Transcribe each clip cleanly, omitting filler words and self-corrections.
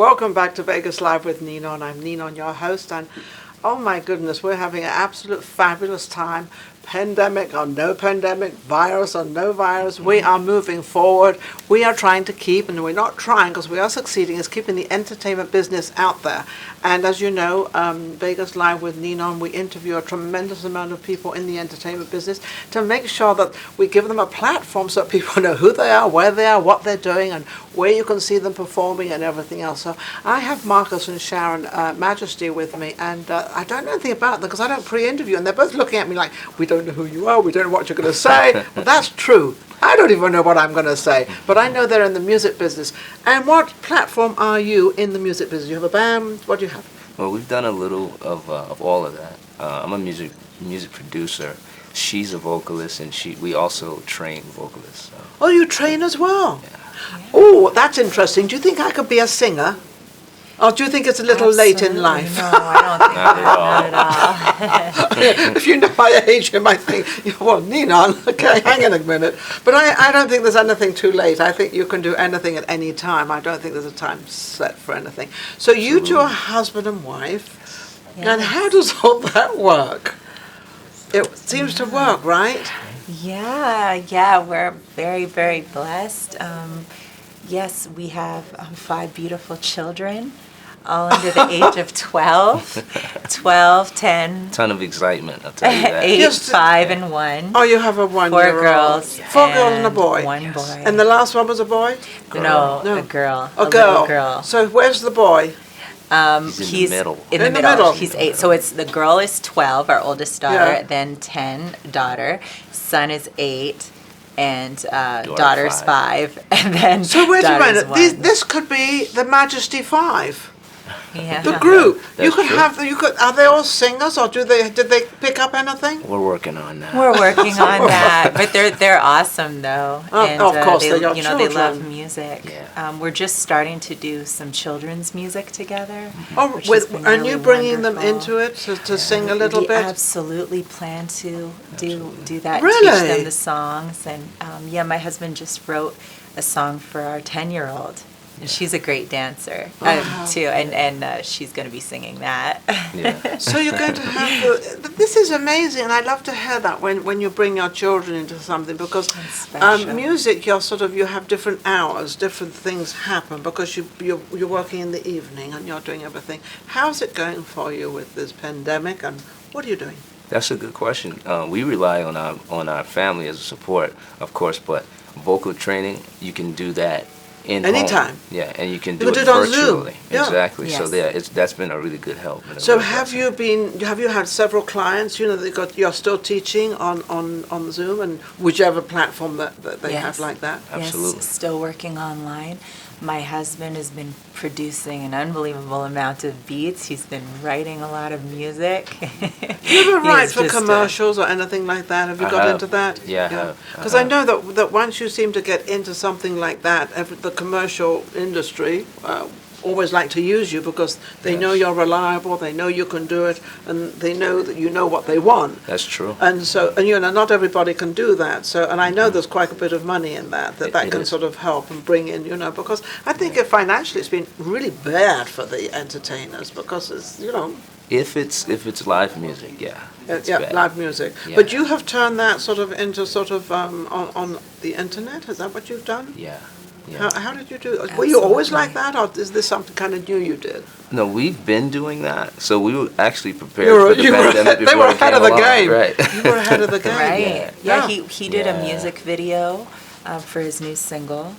Welcome back to Vegas Live with Nino, and I'm Nino, your host. And oh my goodness, we're having an absolute fabulous time. Pandemic or no pandemic, virus or no virus, we are moving forward. We are trying to keep, and we're not trying because we are succeeding, is keeping the entertainment business out there. And as you know, Vegas Live with Nino, we interview a tremendous amount of people in the entertainment business to make sure that we give them a platform so that people know who they are, where they are, what they're doing, and where you can see them performing and everything else. So I have Marcus and Sharon Majesty with me, and I don't know anything about them because I don't pre-interview, and they're both looking at me like, we don't know who you are, we don't know what you're going to say. Well, that's true. I don't even know what I'm going to say, but I know they're in the music business. And what platform are you in the music business? You have a band? What do you have? Well, we've done a little of all of that. I'm a music producer. She's a vocalist, and we also train vocalists. So. Oh, you train as well? Yeah. Oh, that's interesting. Do you think I could be a singer? Or do you think it's a little late in life? No, I don't think not at all. If you know my age, you might think, well, Nina, okay, hang on a minute. But I don't think there's anything too late. I think you can do anything at any time. I don't think there's a time set for anything. So you two are husband and wife. Yes. And how does all that work? It seems to work, right? Yeah, we're very, very blessed. Yes, we have 5 beautiful children, all under the age of 12, 10. Ton of excitement, I'll tell you that. 8, 5, and 1. Oh, you have a 1-year-old. 4 girls. 4 girls and a boy. 1 boy. And the last one was a boy? No, a girl. A little girl. So where's the boy? He's in the middle. In the middle. He's 8. So the girl is 12, our oldest daughter, then 10, daughter. Son is 8. And daughter's 5, and then so wait a minute. 1. This could be the Majesty 5. Yeah. The group. You could true. Are they all singers, or did they pick up anything? We're working on that. We're working on that, but they're awesome though. And of course, they they're your they children. love music. Yeah. We're just starting to do some children's music together. Oh, are you bringing them into it to sing a little we bit? absolutely plan to do that. Really? Teach them the songs, and my husband just wrote a song for our 10-year-old. And she's a great dancer too, and she's going to be singing that. Yeah. So you're going to have this is amazing, and I love to hear that when you bring your children into something, because music, you have different hours, different things happen because you're working in the evening and you're doing everything. How's it going for you with this pandemic, and what are you doing? That's a good question. We rely on our family as a support, of course, but vocal training, you can do that anytime. Yeah, and you can do it virtually. on Zoom. Yeah. Exactly. Yes. So that's been a really good help. So have you had several clients? You're still teaching on Zoom and whichever platform that they have like that. Absolutely. Yes, still working online. My husband has been producing an unbelievable amount of beats. He's been writing a lot of music. Do you ever write for commercials or anything like that? Have you got into that? Yeah, I have. Because I know that once you seem to get into something like that, the commercial industry always like to use you because they know you're reliable, they know you can do it, and they know that you know what they want. That's true. And so, not everybody can do that. So, and I know there's quite a bit of money in that can is. sort of help and bring in, because I think financially it's been really bad for the entertainers because it's, If it's live music, yeah. Yeah, live music. Yeah. But you have turned that into on the internet. Is that what you've done? Yeah. How did you do it? Were you always like that, or is this something kind of new you did? No, we've been doing that. So we were actually prepared for the pandemic before they were ahead of the game. Right. You were ahead of the game. Right. Yeah, he did a music video for his new single,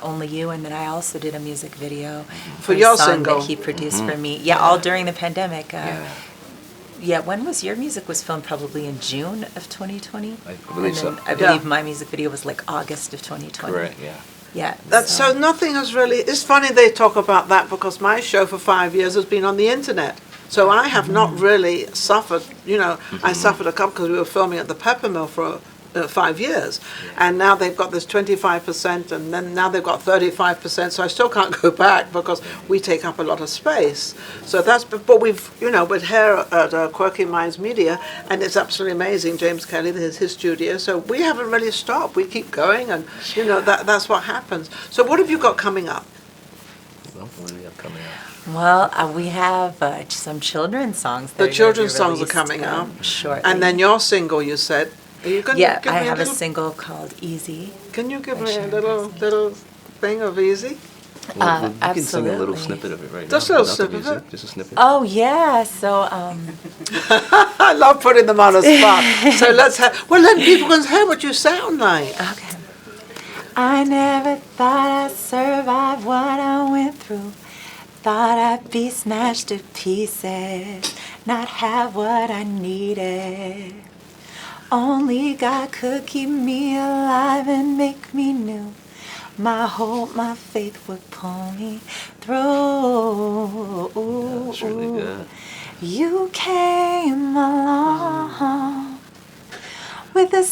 Only You, and then I also did a music video for your a song single that he produced for me. Yeah, all during the pandemic. When was your music was filmed? Probably in June of 2020. I believe so. I believe my music video was like August of 2020. Correct. Yeah. Yeah. So nothing has really. It's funny they talk about that because my show for 5 years has been on the internet. So I have not really suffered. I suffered a couple because we were filming at the Pepper Mill for 5 years, and now they've got this 25%, and then now they've got 35%. So I still can't go back because we take up a lot of space. So but we've, we're here at Quirky Minds Media, and it's absolutely amazing. James Kelly, his studio. So we haven't really stopped. We keep going, and that's what happens. So what have you got coming up? What do we have coming up? Well, we have some children's songs. That The are gonna be children's songs are released, coming out. shortly. And then your single, you said. Are you going yeah, to give I me have a a little? single called Easy. Can you give by me a Sharon little thing of Easy? We can sing a little absolutely. snippet of it right Just now. a little without the snippet of music, it? Just a snippet. Oh yeah, so I love putting them on a spot. So let's have. Well, then people can hear what you sound like. okay. I never thought I'd survive what I went through. Thought I'd be smashed to pieces, not have what I needed. Only God could keep me alive and make me new. My hope, my faith would pull me through. That's really good. You came along with the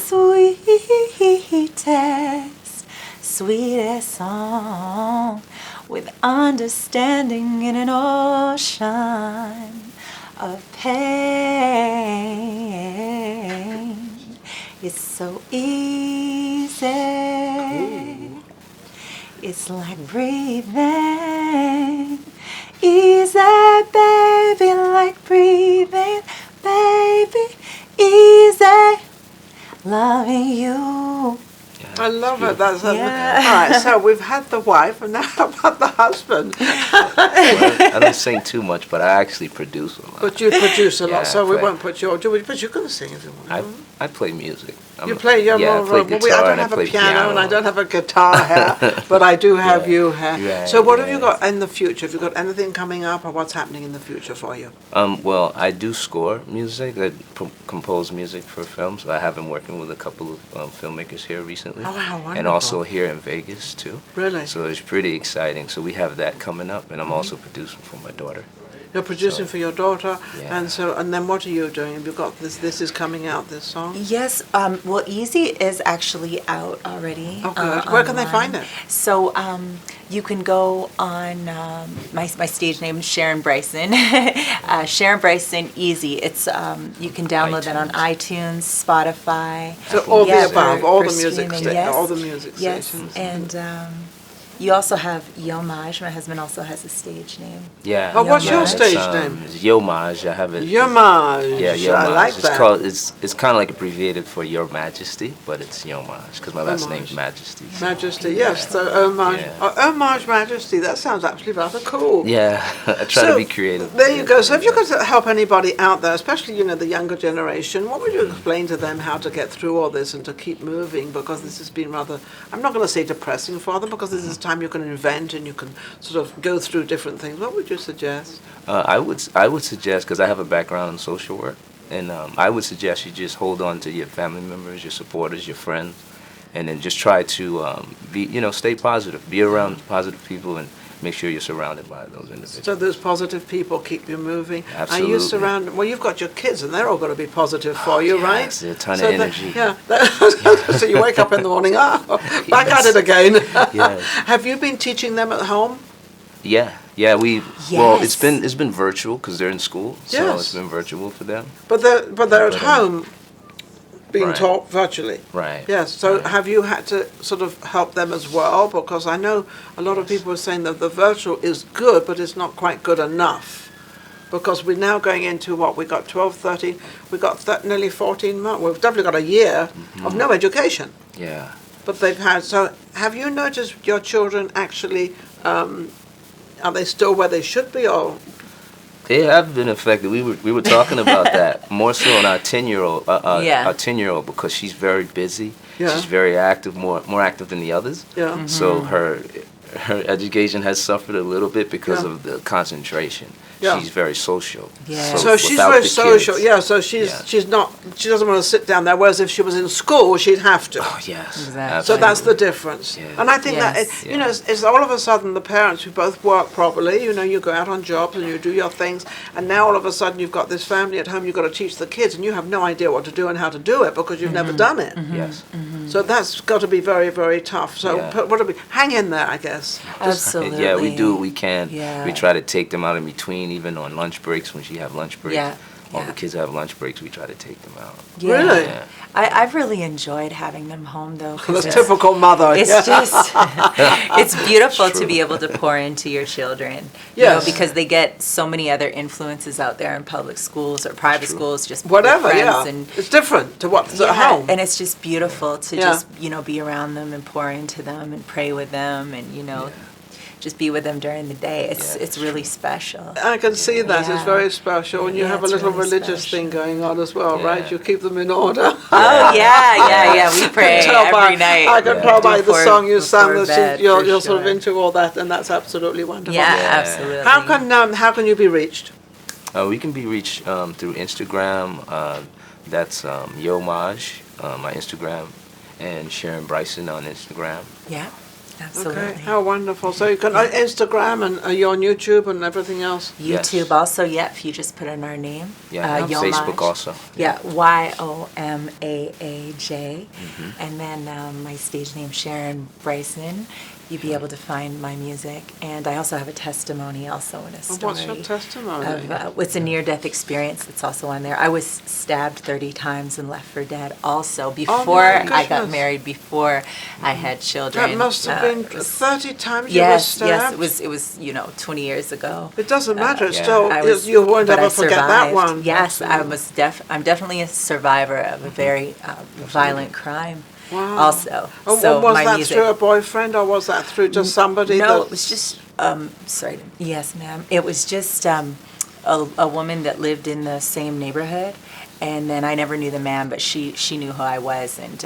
sweetest song, with understanding in an ocean of pain. It's so easy. It's like breathing. Easy, baby, like breathing. Baby, easy. Loving you. I love it. That's Yeah. all right. So we've had the wife, and now how about the husband? I don't sing too much, but I actually produce a lot. But you produce a lot, Yeah, so I we play. won't put your. But you can sing if you want. I play music. You play your yeah, more. I play Well, guitar I don't and have I play a piano, and I piano. don't have a guitar here, but I do have you here. Yeah, So what have you yeah. got in the future? Have you got anything coming up, or what's happening in the future for you? Well, I do score music. I compose music for films. I have been working with a couple of filmmakers here recently. Oh, how And wonderful. also here in Vegas, too. Really? So it's pretty exciting. So we have that coming up, and I'm also producing for my daughter. You're producing So- for your daughter, Yeah. and then what are you doing? Have you got this? This is coming out. This song. Yes, well, Easy is actually out already. Oh, good. Where can they online. find it? So you can go on my stage name is Sharon Bryson. Sharon Bryson Easy. It's you can download that on iTunes, Spotify. So all Yeah, the above, for- all for the music, streaming, yes. all the music Yes, stations. and you also have Yomaj. My husband also has a stage name. Yeah. Oh, what's your Yomaj. stage It's, name? It's Yomaj. I have it. Yomaj. Yeah, I Yomaj. like It's that. called. It's kind of like abbreviated for Your Majesty, but it's Yomaj because my last Homage. name's Majesty. Majesty, yes. So homage, Yeah. homage, Majesty. That sounds actually rather cool. Yeah, I try to be creative. There you go. So if you could help anybody out there, especially the younger generation, what would you explain to them how to get through all this and to keep moving? Because this has been rather, I'm not going to say depressing for them, because this is time you can invent and you can sort of go through different things. What would you suggest? I would suggest, because I have a background in social work, and I would suggest you just hold on to your family members, your supporters, your friends, and then just try to stay positive, be around positive people, and make sure you're surrounded by those individuals. So those positive people keep you moving. Absolutely. Are you surrounded? Well, you've got your kids, and they're all going to be positive for you, yes, right? they're a ton of So energy. So you wake up in the morning, back at it again. Yes. Have you been teaching them at home? Yeah. Well, Yes. it's been virtual because they're in school, so Yes. it's been virtual for them. But they're at But, home, being right. taught virtually. Right. Yes. So right. have you had to sort of help them as well? Because I know a lot of people are saying that the virtual is good, but it's not quite good enough. Because we're now going into what we got 12, 13, we got nearly 14 months. We've definitely got a year of no education. Yeah. But they've had. So have you noticed your children actually? Are they still where they should be, or? They have been affected. We were talking about that more so on our 10-year-old. Yeah. Our 10-year-old, because she's very busy. Yeah. She's very active, more active than the others. Yeah. So her education has suffered a little bit because Yeah. of the concentration. Yeah. She's very social. Yeah. So she's without very the social, kids- yeah. So she's not. She doesn't want to sit down there. Whereas if she was in school, she'd have to. Oh yes. Exactly. So that's the absolutely. difference. Yeah. And I think that Yes. it's all of a sudden the parents who both work properly. You go out on jobs and you do your things, and now all of a sudden you've got this family at home. You've got to teach the kids, and you have no idea what to do and how to do it because you've never done it. Yes. So that's got to be very, very tough. So Yeah. what do we hang in there? I guess. Absolutely. Yeah, we do what we can. Yeah. We try to take them out in between, even on lunch breaks when she have lunch breaks. Yeah, All yeah. the kids have lunch breaks, we try to take them out. Yeah. Really? Yeah. I've really enjoyed having them home, though. 'Cause That's typical mother. It's yeah. just, it's beautiful It's to true. be able to pour into your children. Yes. Because they get so many other influences out there in public schools or private schools, just with Whatever, friends yeah. and It's different to what's at yeah, home. and it's just beautiful to Yeah. just, be around them and pour into them and pray with them and, just be with them during the day. It's really special. I can see that. It's Yeah. very special. And you Yeah, have a it's little really religious special. thing going on as well, Yeah. right? You keep them in order. Oh, yeah. We pray tell by- every night. I can tell by the Before- song you sang before that bed, you're for sort of sure. into all that, and that's absolutely wonderful. Yeah, Yeah. absolutely. How can you be reached? We can be reached through Instagram. That's Yomaj, my Instagram, and Sharon Bryson on Instagram. Yeah, absolutely. Okay, how wonderful. So you can Instagram and you're on YouTube and everything else. YouTube Yes. also, if you just put in our name. Yeah, Yomaj. Facebook also. Yeah, Yomaaj. Mm-hmm. And then my stage name, Sharon Bryson. You'd be able to find my music. And I also have a testimony also in a And story. what's your testimony? It's a near-death experience that's also on there. I was stabbed 30 times and left for dead also before I got goodness. married, before I had children. That must have been it was- 30 times you were Yes, stabbed? it was 20 years ago. It doesn't matter. It's Yeah. still, you won't but I ever forget that survived. one. Yes, I'm definitely a survivor of a very violent crime. Wow. Also, Oh, so was my that music. through a boyfriend or was that through just somebody? No, that, it was just sorry. Yes, ma'am. It was just a woman that lived in the same neighborhood, and then I never knew the man, but she knew who I was, and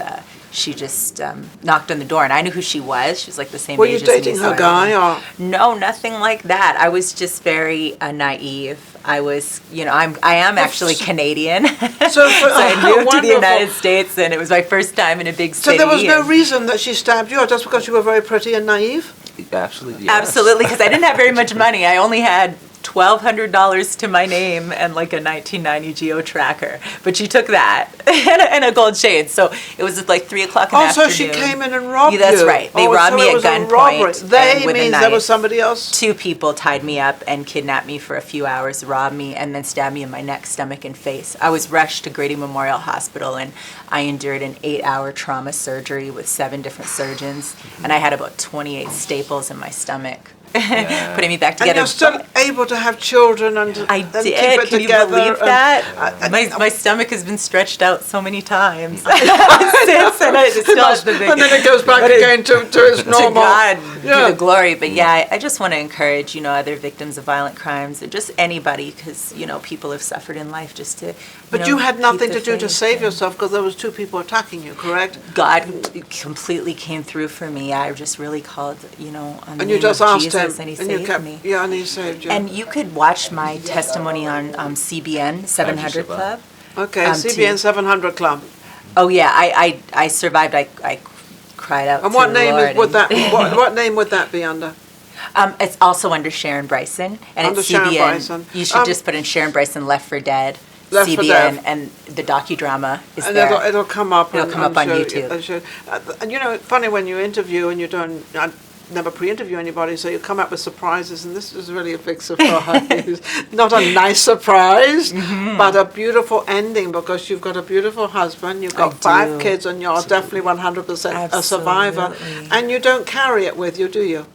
she just knocked on the door, and I knew who she was. She was like the same Were age you as me. dating so her I guy or? No, nothing like that. I was just very naive. I was, I am actually Canadian. So, So I moved to the wonderful. United States, and it was my first time in a big So city. there was no and- reason that she stabbed you, or just because you were very pretty and naive? Absolutely. Yes. Absolutely, because I didn't have very much money. I only had $1,200 to my name and like a 1990 Geo tracker. But she took that and a gold chain. So it was like 3 o'clock in the Oh, so afternoon. she came in and robbed you. Yeah, that's right. They robbed so me it at was a gunpoint robbery. and They with a means there was knife. somebody else? 2 people tied me up and kidnapped me for a few hours, robbed me, and then stabbed me in my neck, stomach, and face. I was rushed to Grady Memorial Hospital, and I endured an 8-hour trauma surgery with 7 different surgeons, and I had about 28 staples in my stomach, putting me back And together. you're still able to have children and I and keep did. it Can you together. believe and- that? My stomach has been stretched out so many times since, and it still has the big. and then it goes back again to its To normal. God Yeah. be the glory. But yeah, I just want to encourage, other victims of violent crimes, or just anybody, because, people have suffered in life, just to. But you had keep nothing the to do to faith save and- yourself because there was 2 people attacking you, correct? God completely came through for me. I just really called, on the And you name just of asked Jesus, him, and He and you saved kept, me. yeah, and he saved you. And you could watch my testimony on CBN 700 survive? Club. Okay, to- CBN 700 Club. Oh yeah, I survived. I cried out. And to what the name Lord would and- that? what name would that be under? It's also under Sharon Bryson, and Under it's Sharon CBN. Bryson. You should just put in Sharon Bryson Left for Dead, Left for CBN, Dead. and the docudrama is And there. it'll come up. It'll come up on I'm YouTube. I'm sure. And funny when you interview and you don't. I never pre-interview anybody, so you come up with surprises, and this is really a big surprise. Not a nice surprise, Mm-hmm. but a beautiful ending because you've got a beautiful husband, you've got I 5 do. kids, and you're definitely 100% a survivor. Absolutely. And you don't carry it with you, do you?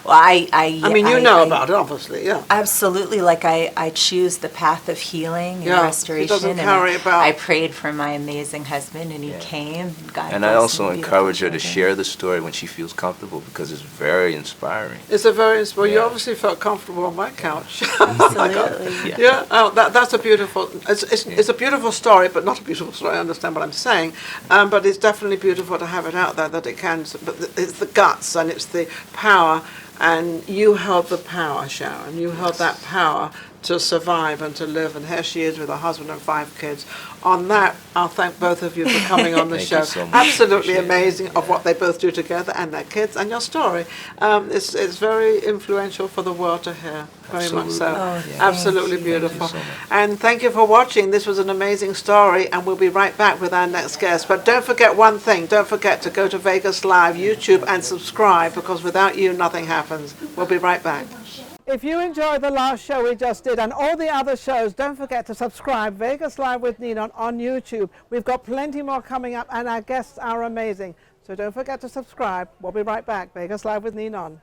Well, I mean, you know about it, obviously, yeah. Absolutely, like I choose the path of healing and Yeah, he restoration. doesn't and carry about- I prayed for my amazing husband, and he came. God And I blessed also me, encourage her to beautiful share the story when she feels comfortable because it's very inspiring. It's a very, well, you Yeah. obviously felt comfortable on my couch. children. Absolutely. Yeah. Yeah, oh, that's a beautiful. It's a beautiful story, but not a beautiful story. I understand what I'm saying, but it's definitely beautiful to have it out there that it can. But it's the guts and it's the power, and you held the power, Sharon. You held that power to survive and to live, and here she is with her husband and 5 kids. On that, I'll thank both of you for coming on the Thank show. you so much. Absolutely Appreciate it. amazing of what they both do together and their kids and your story. It's very influential for the world to hear. Very much so. Absolutely. Oh, thank Absolutely you. beautiful. Thank you so much. And thank you for watching. This was an amazing story, and we'll be right back with our next guest. But don't forget one thing. Don't forget to go to Vegas Live, YouTube, and subscribe, because without you, nothing happens. We'll be right back. If you enjoyed the last show we just did and all the other shows, don't forget to subscribe. Vegas Live with Ninon on YouTube. We've got plenty more coming up and our guests are amazing. So don't forget to subscribe. We'll be right back. Vegas Live with Ninon.